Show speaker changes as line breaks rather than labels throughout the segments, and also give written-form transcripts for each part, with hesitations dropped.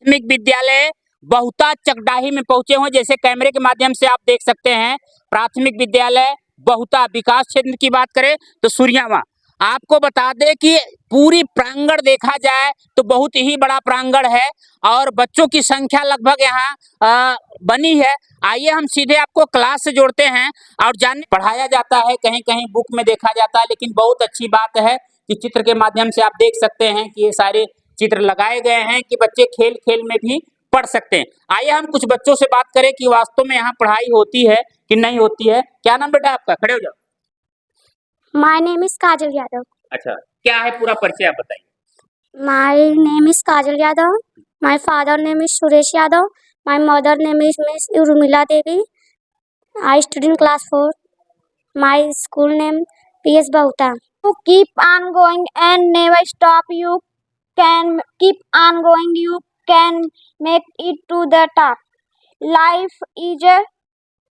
प्राथमिक विद्यालय बहुता चकडाही में पहुंचे हुए, जैसे कैमरे के माध्यम से आप देख सकते हैं। प्राथमिक विद्यालय बहुता विकास क्षेत्र की बात करें तो सूर्यावा। आपको बता दें कि पूरी प्रांगण देखा जाए तो बहुत ही बड़ा प्रांगण है और बच्चों की संख्या लगभग यहाँ बनी है। आइए हम सीधे आपको क्लास से जोड़ते हैं और जानने पढ़ाया जाता है, कहीं कहीं बुक में देखा जाता है, लेकिन बहुत अच्छी बात है कि चित्र के माध्यम से आप देख सकते हैं कि ये सारे चित्र लगाए गए हैं कि बच्चे खेल खेल में भी पढ़ सकते हैं। आइए हम कुछ बच्चों से बात करें कि वास्तव में यहाँ पढ़ाई होती है कि नहीं होती है। क्या नाम बेटा आपका? खड़े हो जाओ।
My name is Kajal Yadav.
अच्छा, क्या है पूरा परिचय आप बताइए।
My name is Kajal Yadav. My father name is Suresh Yadav. My mother name is Miss Urmila Devi. I study in class 4. My school name PS Bahuta. You keep on going and never stop. You can keep on going. You can make it to the top. Life is a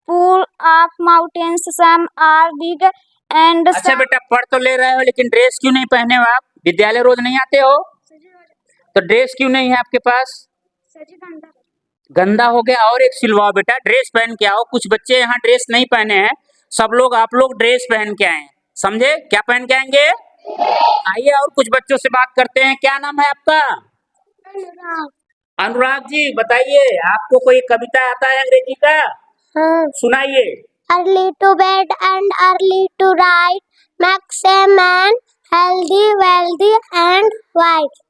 pool of mountains. Some are big and
अच्छा
some
बेटा, पढ़ तो ले रहे हो लेकिन dress क्यों नहीं पहने हो? आप विद्यालय रोज नहीं आते हो तो ड्रेस क्यों नहीं है आपके पास? गंदा हो गया। और एक सिलवाओ बेटा, ड्रेस पहन के आओ। कुछ बच्चे यहाँ ड्रेस नहीं पहने हैं, सब लोग आप लोग ड्रेस पहन के आए, समझे? क्या पहन के आएंगे? आइए और कुछ बच्चों से बात करते हैं। क्या नाम है आपका? अनुराग जी, बताइए आपको कोई कविता आता है अंग्रेजी का? सुनाइए।
Early to bed and early to rise makes a man healthy, wealthy and wise.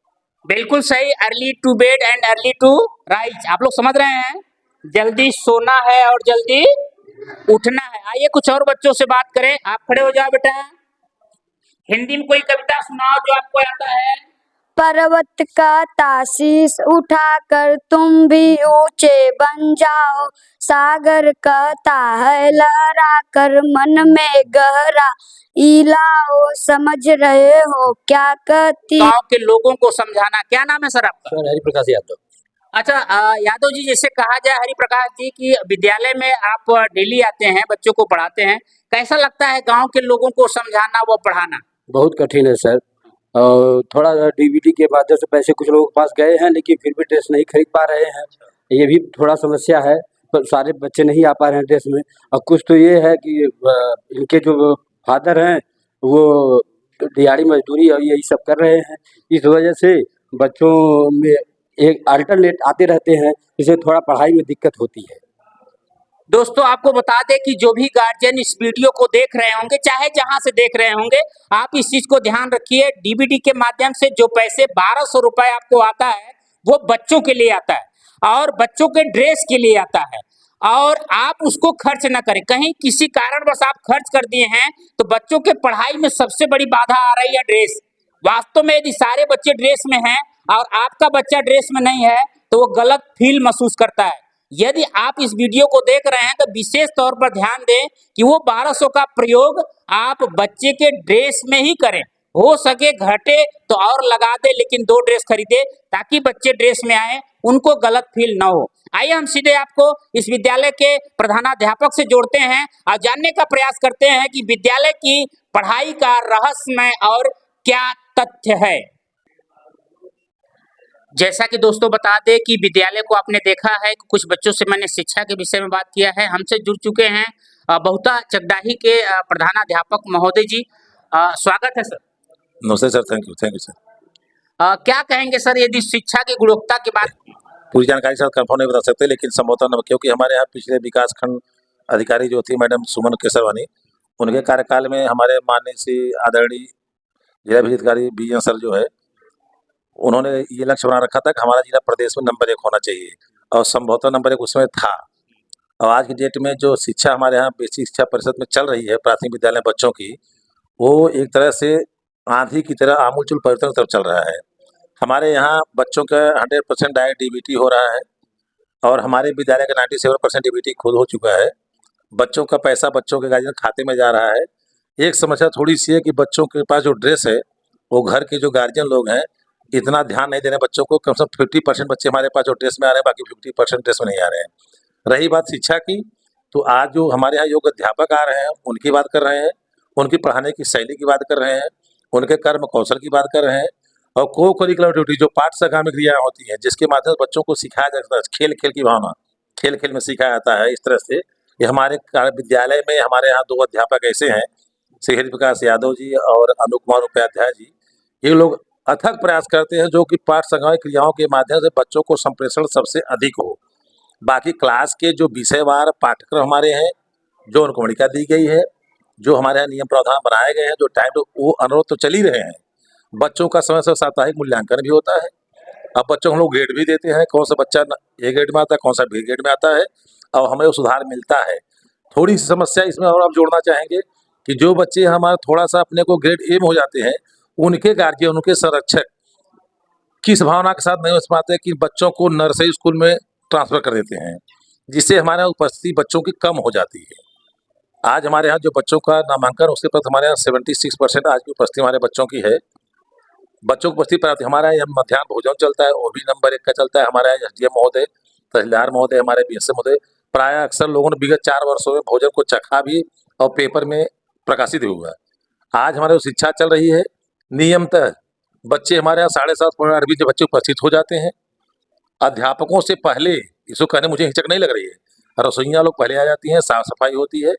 बिल्कुल सही, early to bed and early to rise. आप लोग समझ रहे हैं, जल्दी सोना है और जल्दी उठना है। आइए कुछ और बच्चों से बात करें। आप खड़े हो जाओ बेटा। हिंदी में कोई कविता सुनाओ जो आपको आता है।
पर्वत का ताशीष उठाकर तुम भी ऊंचे बन जाओ, सागर कहता है लहराकर मन में गहरा इलाओ, समझ रहे हो क्या कहती।
गांव के लोगों को समझाना। क्या नाम है सर आपका?
सर हरिप्रकाश यादव।
अच्छा यादव जी, जैसे कहा जाए हरिप्रकाश जी की विद्यालय में आप डेली आते हैं, बच्चों को पढ़ाते हैं, कैसा लगता है गांव के लोगों को समझाना व पढ़ाना?
बहुत कठिन है सर, और थोड़ा डीवीडी के माध्यम से पैसे कुछ लोगों के पास गए हैं लेकिन फिर भी ड्रेस नहीं खरीद पा रहे हैं, ये भी थोड़ा समस्या है। पर सारे बच्चे नहीं आ पा रहे हैं ड्रेस में। और कुछ तो ये है कि इनके जो फादर हैं वो दिहाड़ी मजदूरी और यही सब कर रहे हैं, इस वजह से बच्चों में एक अल्टरनेट आते रहते हैं, जिससे थोड़ा पढ़ाई में दिक्कत होती है।
दोस्तों आपको बता दें कि जो भी गार्जियन इस वीडियो को देख रहे होंगे, चाहे जहां से देख रहे होंगे, आप इस चीज को ध्यान रखिए। डीवीडी के माध्यम से जो पैसे 1200 रुपए आपको आता है वो बच्चों के लिए आता है और बच्चों के ड्रेस के लिए आता है, और आप उसको खर्च ना करें। कहीं किसी कारणवश आप खर्च कर दिए हैं तो बच्चों के पढ़ाई में सबसे बड़ी बाधा आ रही है ड्रेस। वास्तव में यदि सारे बच्चे ड्रेस में हैं और आपका बच्चा ड्रेस में नहीं है तो वो गलत फील महसूस करता है। यदि आप इस वीडियो को देख रहे हैं तो विशेष तौर पर ध्यान दें कि वो 1200 का प्रयोग आप बच्चे के ड्रेस में ही करें। हो सके घटे तो और लगा दे, लेकिन 2 ड्रेस खरीदे ताकि बच्चे ड्रेस में आए, उनको गलत फील ना हो। आइए हम सीधे आपको इस विद्यालय के प्रधानाध्यापक से जोड़ते हैं और जानने का प्रयास करते हैं कि विद्यालय की पढ़ाई का रहस्यमय और क्या तथ्य है। जैसा कि दोस्तों बता दें कि विद्यालय को आपने देखा है, कुछ बच्चों से मैंने शिक्षा के विषय में बात किया है। हमसे जुड़ चुके हैं बहुता चकडाही के प्रधानाध्यापक महोदय जी। स्वागत है सर।
नमस्ते सर, थैंक यू सर।
क्या कहेंगे सर यदि शिक्षा की गुणवत्ता की बात?
पूरी जानकारी सर कंफर्म नहीं बता सकते, लेकिन संभवतः न, क्योंकि हमारे यहाँ पिछले विकास खंड अधिकारी जो थी मैडम सुमन केसरवानी, उनके कार्यकाल में हमारे माननीय श्री आदरणीय जिला विजिताधिकारी बीएन सर जो है, उन्होंने ये लक्ष्य बना रखा था कि हमारा जिला प्रदेश में नंबर 1 होना चाहिए, और संभवतः नंबर 1 उसमें था। और आज की डेट में जो शिक्षा हमारे यहाँ बेसिक शिक्षा परिषद में चल रही है प्राथमिक विद्यालय बच्चों की, वो एक तरह से आंधी की तरह आमूलचूल परिवर्तन की तरफ चल रहा है। हमारे यहाँ बच्चों का 100% डायरेक्ट डीबीटी हो रहा है, और हमारे विद्यालय का 97% डीबीटी खुद हो चुका है। बच्चों का पैसा बच्चों के गार्जियन खाते में जा रहा है। एक समस्या थोड़ी सी है कि बच्चों के पास जो ड्रेस है, वो घर के जो गार्जियन लोग हैं इतना ध्यान नहीं दे रहे बच्चों को। कम से कम 50% बच्चे हमारे पास जो ड्रेस में आ रहे हैं, बाकी 50% ड्रेस में नहीं आ रहे हैं। रही बात शिक्षा की, तो आज जो हमारे यहाँ योग्य अध्यापक आ रहे हैं उनकी बात कर रहे हैं, उनकी पढ़ाने की शैली की बात कर रहे हैं, उनके कर्म कौशल की बात कर रहे हैं। और को करिकुलर एक्टिविटी जो पाठ सगामी क्रियाएं होती हैं, जिसके माध्यम से बच्चों को सिखाया जाता है, खेल खेल की भावना खेल खेल में सिखाया जाता है। इस तरह से ये हमारे विद्यालय में हमारे यहाँ 2 अध्यापक ऐसे हैं, श्री हरि प्रकाश यादव जी और अनु कुमार उपाध्याय जी। ये लोग अथक प्रयास करते हैं जो कि पाठ संगामी क्रियाओं के माध्यम से बच्चों को संप्रेषण सबसे अधिक हो। बाकी क्लास के जो विषयवार पाठ्यक्रम हमारे हैं, जो अनुक्रमणिका दी गई है, जो हमारे यहाँ नियम प्रावधान बनाए गए हैं, जो टाइम वो अनुरोध तो चल ही रहे हैं। बच्चों का समय से साप्ताहिक मूल्यांकन भी होता है। अब बच्चों को हम लोग ग्रेड भी देते हैं, कौन सा बच्चा ए ग्रेड में आता है, कौन सा बी ग्रेड में आता है, और हमें वो सुधार मिलता है। थोड़ी सी समस्या इसमें और आप जोड़ना चाहेंगे कि जो बच्चे हमारे थोड़ा सा अपने को ग्रेड ए में हो जाते हैं, उनके गार्जियन, उनके संरक्षक किस भावना के साथ नहीं समझ पाते कि बच्चों को नर्सरी स्कूल में ट्रांसफ़र कर देते हैं, जिससे हमारे यहाँ उपस्थिति बच्चों की कम हो जाती है। आज हमारे यहाँ जो बच्चों का नामांकन, उसके बाद हमारे यहाँ 76% आज की उपस्थिति हमारे बच्चों की है। बच्चों की उपस्थिति प्राप्ति हमारे यहाँ मध्याह्न भोजन चलता है, वो भी नंबर 1 का चलता है। हमारे यहाँ एसडीएम महोदय, तहसीलदार महोदय, हमारे बीएसएम महोदय प्राय अक्सर लोगों ने विगत 4 वर्षों में भोजन को चखा भी और पेपर में प्रकाशित भी हुआ है। आज हमारे शिक्षा चल रही है नियमतः बच्चे हमारे यहाँ 7:30 8 बजे बच्चे उपस्थित हो जाते हैं। अध्यापकों से पहले, इसको कहने मुझे हिचक नहीं लग रही है, रसोइयाँ लोग पहले आ जाती हैं, साफ सफाई होती है,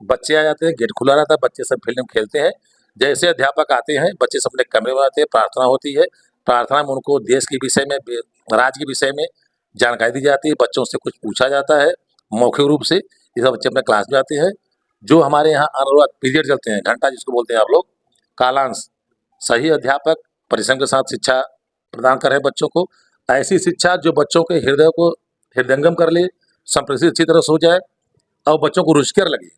बच्चे आ जाते हैं, गेट खुला रहता है, बच्चे सब फील्ड में खेलते हैं। जैसे अध्यापक आते हैं, बच्चे सब अपने कमरे में आते हैं, प्रार्थना होती है। प्रार्थना में उनको देश के विषय में, राज्य के विषय में जानकारी दी जाती है, बच्चों से कुछ पूछा जाता है मौखिक रूप से। ये सब बच्चे अपने क्लास में आते हैं। जो हमारे यहाँ अनुवाद पीरियड चलते हैं, घंटा जिसको बोलते हैं आप लोग, कालांश, सही अध्यापक परिश्रम के साथ शिक्षा प्रदान कर रहे हैं बच्चों को। ऐसी शिक्षा जो बच्चों के हृदय को हृदयंगम कर ले, संप्रेषित अच्छी तरह से हो जाए और बच्चों को रुचिकर लगे।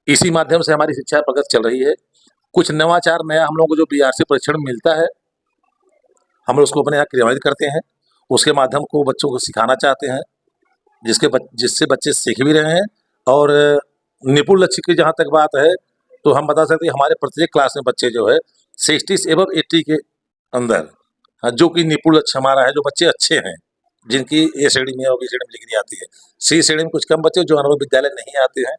इसी माध्यम से हमारी शिक्षा प्रगति चल रही है। कुछ नवाचार नया हम लोगों को जो बीआरसी परीक्षण में मिलता है, हम लोग उसको अपने यहाँ क्रियान्वित करते हैं। उसके माध्यम को बच्चों को सिखाना चाहते हैं, जिससे बच्चे सीख भी रहे हैं। और निपुण लक्ष्य की जहाँ तक बात है, तो हम बता सकते हैं हमारे प्रत्येक क्लास में बच्चे जो है 60 से एबव 80 के अंदर, जो कि निपुण लक्ष्य हमारा है, जो बच्चे अच्छे हैं, जिनकी ए श्रेणी में और बी श्रेणी में लिखनी आती है। सी श्रेणी में कुछ कम बच्चे जो अनुभव विद्यालय नहीं आते हैं।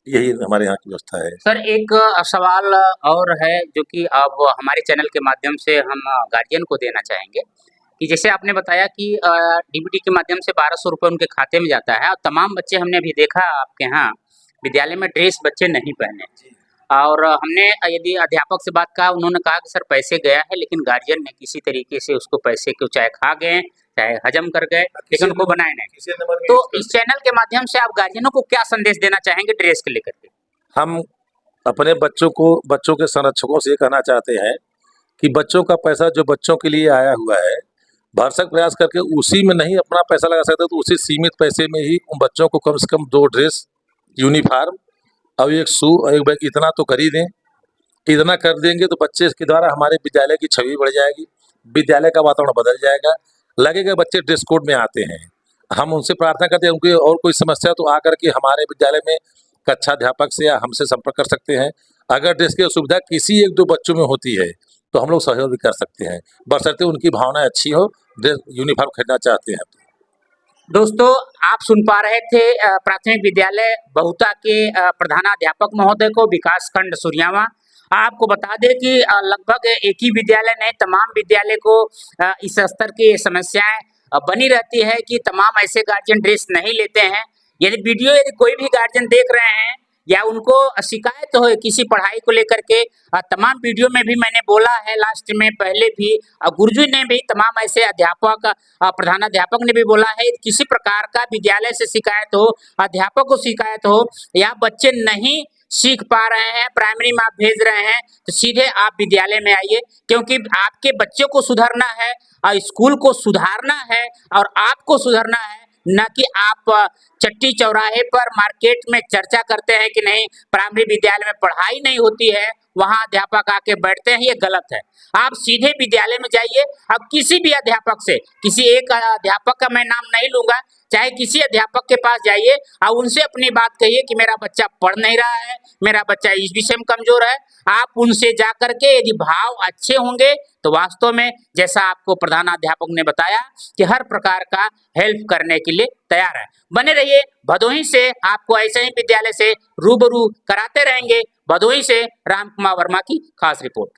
यही हमारे यहाँ की व्यवस्था है।
सर, एक सवाल और है जो कि अब हमारे चैनल के माध्यम से हम गार्जियन को देना चाहेंगे कि जैसे आपने बताया कि डीबीटी के माध्यम से 1200 रुपये उनके खाते में जाता है और तमाम बच्चे, हमने अभी देखा आपके यहाँ विद्यालय में ड्रेस बच्चे नहीं पहने, और हमने यदि अध्यापक से बात कहा, उन्होंने कहा कि सर पैसे गया है, लेकिन गार्जियन ने किसी तरीके से उसको पैसे को चाहे खा गए चाहे हजम कर गए, लेकिन उनको बनाए नहीं। तो इस चैनल के माध्यम से आप गार्जियनों को क्या संदेश देना चाहेंगे ड्रेस को लेकर के?
हम अपने बच्चों के संरक्षकों से कहना चाहते हैं कि बच्चों का पैसा जो बच्चों के लिए आया हुआ है, भरसक प्रयास करके उसी में नहीं अपना पैसा लगा सकते, तो उसी सीमित पैसे में ही उन बच्चों को कम से कम 2 ड्रेस, यूनिफॉर्म और 1 शू और 1 बैग इतना तो कर ही दें। इतना कर देंगे तो बच्चे के द्वारा हमारे विद्यालय की छवि बढ़ जाएगी, विद्यालय का वातावरण बदल जाएगा, लगेगा बच्चे ड्रेस कोड में आते हैं। हम उनसे प्रार्थना करते हैं, उनकी और कोई समस्या तो आकर के हमारे विद्यालय में कक्षा अध्यापक से या हमसे संपर्क कर सकते हैं। अगर ड्रेस की असुविधा किसी 1-2 बच्चों में होती है तो हम लोग सहयोग भी कर सकते हैं, बशर्ते उनकी भावना अच्छी हो, ड्रेस यूनिफॉर्म खरीदना चाहते हैं।
दोस्तों, आप सुन पा रहे थे प्राथमिक विद्यालय बहुता के प्रधानाध्यापक महोदय को, विकास खंड सुरियावा। आपको बता दें कि लगभग एक ही विद्यालय नहीं, तमाम विद्यालय को इस स्तर की समस्याएं बनी रहती है कि तमाम ऐसे गार्जियन ड्रेस नहीं लेते हैं। यदि कोई भी गार्जियन देख रहे हैं या उनको शिकायत हो किसी पढ़ाई को लेकर के, तमाम वीडियो में भी मैंने बोला है, लास्ट में पहले भी गुरुजी ने भी, तमाम ऐसे अध्यापक, प्रधानाध्यापक ने भी बोला है, किसी प्रकार का विद्यालय से शिकायत हो, अध्यापक को शिकायत हो या बच्चे नहीं सीख पा रहे हैं, प्राइमरी में आप भेज रहे हैं, तो सीधे आप विद्यालय में आइए, क्योंकि आपके बच्चों को सुधारना है और स्कूल को सुधारना है और आपको सुधारना है, न कि आप चट्टी चौराहे पर मार्केट में चर्चा करते हैं कि नहीं प्राइमरी विद्यालय में पढ़ाई नहीं होती है, वहां अध्यापक आके बैठते हैं। ये गलत है। आप सीधे विद्यालय में जाइए। अब किसी भी अध्यापक से, किसी एक अध्यापक का मैं नाम नहीं लूंगा, चाहे किसी अध्यापक के पास जाइए और उनसे अपनी बात कहिए कि मेरा बच्चा पढ़ नहीं रहा है, मेरा बच्चा इस विषय में कमजोर है। आप उनसे जा करके यदि भाव अच्छे होंगे तो वास्तव में जैसा आपको प्रधानाध्यापक ने बताया कि हर प्रकार का हेल्प करने के लिए तैयार है। बने रहिए भदोही से, आपको ऐसे ही विद्यालय से रूबरू कराते रहेंगे। भदोही से राम कुमार वर्मा की खास रिपोर्ट।